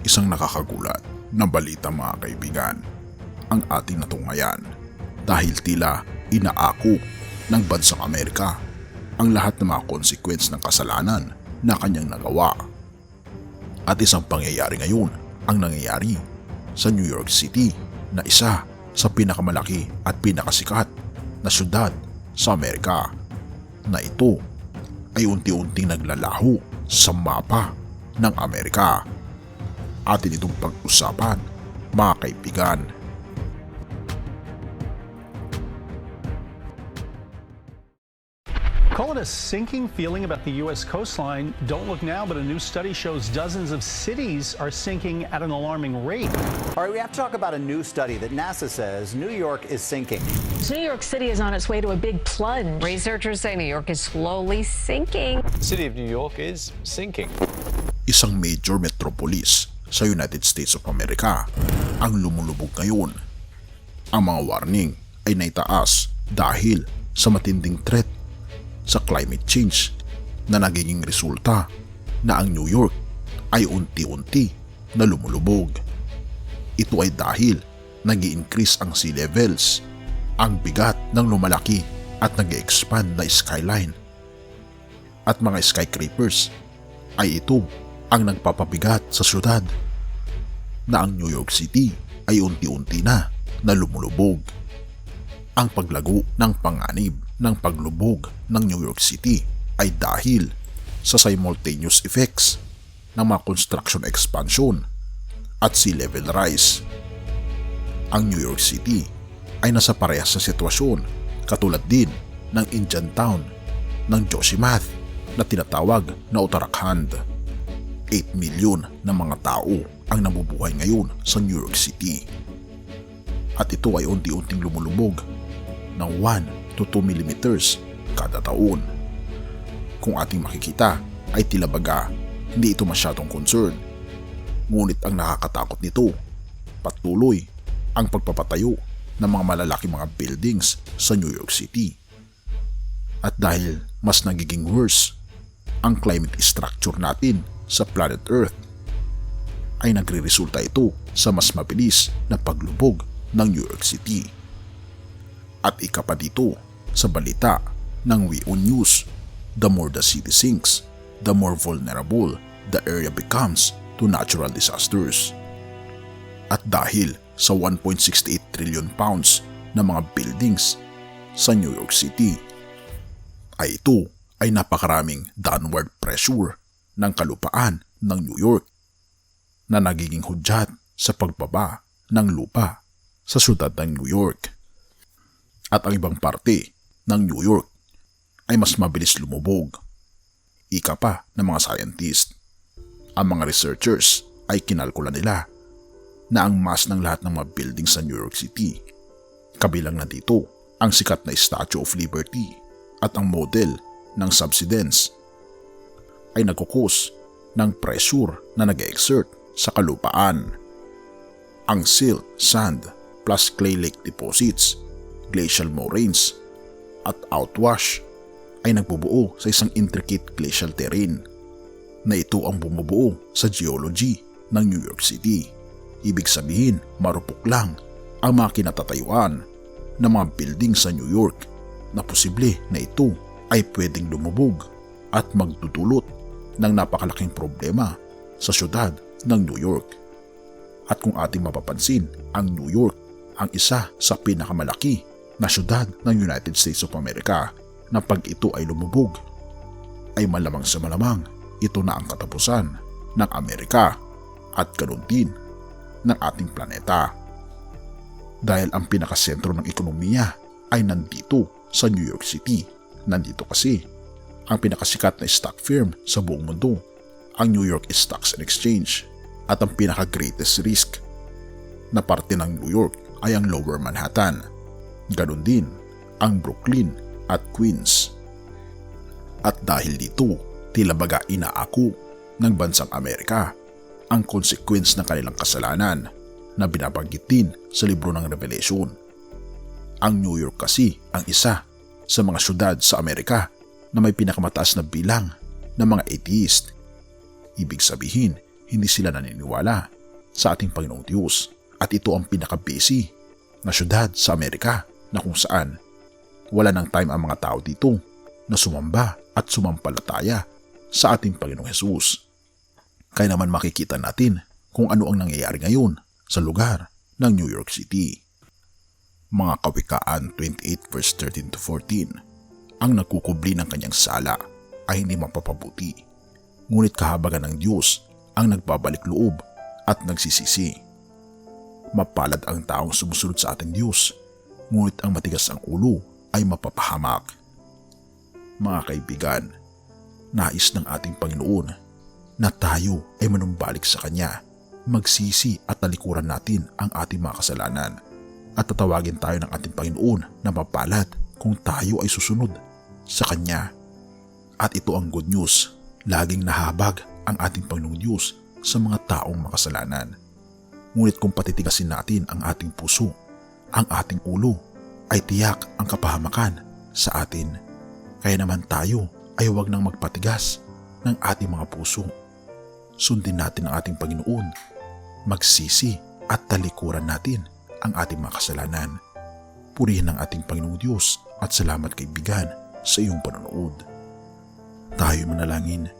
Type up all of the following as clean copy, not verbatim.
Isang nakakagulat na balita mga kaibigan ang ating natunghayan dahil tila inaako ng bansang Amerika ang lahat ng mga consequence ng kasalanan na kanyang nagawa. At isang pangyayari ngayon ang nangyayari sa New York City na isa sa pinakamalaki at pinakasikat na syudad sa Amerika na ito ay unti-unting naglalaho sa mapa ng Amerika. Atin itong pag-usapan mga kaibigan. Call it a sinking feeling about the U.S. coastline. Don't look now, but a new study shows dozens of cities are sinking at an alarming rate. All right, we have to talk about a new study that NASA says New York is sinking. New York City is on its way to a big plunge. Researchers say New York is slowly sinking. The city of New York is sinking. Isang major metropolis sa United States of America ang lumulubog ngayon. Ang mga warning ay naitaas dahil sa matinding threat sa climate change na nagiging resulta na ang New York ay unti-unti na lumulubog. Ito ay dahil nag-i-increase ang sea levels, ang bigat ng lumalaki at nag-expand na skyline at mga skyscrapers ay ito ang nagpapabigat sa syudad na ang New York City ay unti-unti na lumulubog. Ang paglago ng panganib ng paglubog ng New York City ay dahil sa simultaneous effects ng mga construction expansion at sea level rise. Ang New York City ay nasa parehas sa sitwasyon katulad din ng Indian town ng Joshimath na tinatawag na Uttarakhand. 8 milyon na mga tao ang nabubuhay ngayon sa New York City. At ito ay unti-unting lumulubog ng 1 to 2 millimeters kada taon. Kung ating makikita ay tila baga hindi ito masyadong concern. Ngunit ang nakakatakot nito, patuloy ang pagpapatayo ng mga malalaking mga buildings sa New York City. At dahil mas nagiging worse ang climate structure natin sa planet Earth, ay nagre-resulta ito sa mas mabilis na paglubog ng New York City. At isa pa dito sa balita ng WION News, the more the city sinks, the more vulnerable the area becomes to natural disasters. At dahil sa 1.68 trillion pounds na mga buildings sa New York City, ay ito ay napakaraming downward pressure ng kalupaan ng New York na nagiging hudyat sa pagbaba ng lupa sa syudad ng New York. At ang ibang parte ng New York ay mas mabilis lumubog. Ika pa ng mga scientist. Ang mga researchers ay kinalkula nila na ang mass ng lahat ng mga buildings sa New York City, kabilang na dito ang sikat na Statue of Liberty at ang model ng subsidence, ay nagkukos ng pressure na nag-exert sa kalupaan. Ang silt, sand, plus clay lake deposits, glacial moraines, at outwash ay nagbubuo sa isang intricate glacial terrain na ito ang bumubuo sa geology ng New York City. Ibig sabihin, marupok lang ang mga kinatatayuan ng mga building sa New York na posible na ito ay pwedeng lumubog at magdudulot ng napakalaking problema sa syudad ng New York. At kung ating mapapansin, ang New York ang isa sa pinakamalaki na syudad ng United States of America na pag ito ay lumubog, ay malamang sa malamang ito na ang katapusan ng Amerika at ganun din ng ating planeta. Dahil ang pinakasentro ng ekonomiya ay nandito sa New York City. Nandito kasi ang pinakasikat na stock firm sa buong mundo, ang New York Stocks and Exchange, at ang pinaka-greatest risk na parte ng New York ay ang Lower Manhattan. Ganon din ang Brooklyn at Queens. At dahil dito, tila baga inaako ng bansang Amerika ang consequence ng kanilang kasalanan na binabanggit din sa libro ng Revelation. Ang New York kasi ang isa sa mga syudad sa Amerika na may pinakamataas na bilang ng mga atheist. Ibig sabihin, hindi sila naniniwala sa ating Panginoong Diyos at ito ang pinaka-busy na syudad sa Amerika na kung saan wala ng time ang mga tao dito na sumamba at sumampalataya sa ating Panginoong Hesus. Kaya naman makikita natin kung ano ang nangyayari ngayon sa lugar ng New York City. Mga Kawikaan 28 verse 13 to 14, ang nagkukubli ng kanyang sala ay hindi mapapabuti, ngunit kahabagan ng Diyos ang nagbabalik loob at nagsisisi. Mapalad ang taong sumusunod sa ating Diyos, ngunit ang matigas ang ulo ay mapapahamak. Mga kaibigan, nais ng ating Panginoon na tayo ay manumbalik sa Kanya, magsisi at talikuran natin ang ating mga kasalanan at tatawagin tayo ng ating Panginoon na mapalad kung tayo ay susunod sa Kanya. At ito ang good news, laging nahabag ang ating Panginoong Diyos sa mga taong makasalanan. Ngunit kung patitigasin natin ang ating puso, ang ating ulo, ay tiyak ang kapahamakan sa atin. Kaya naman tayo ay huwag nang magpatigas ng ating mga puso. Sundin natin ang ating Panginoon, magsisi at talikuran natin ang ating mga kasalanan. Purihin ang ating Panginoong Diyos at salamat kaibigan sa iyong panonood. Tayo manalangin.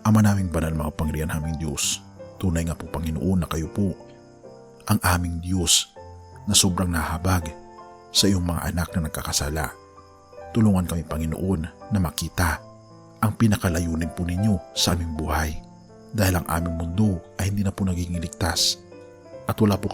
Ama naming banal, makapangyarihan naming Diyos, tunay nga po Panginoon na kayo po ang aming Diyos na sobrang nahabag sa iyong mga anak na nagkakasala. Tulungan kami Panginoon na makita ang pinakalayunin po ninyo sa aming buhay, dahil ang aming mundo ay hindi na po nagiging ligtas at wala po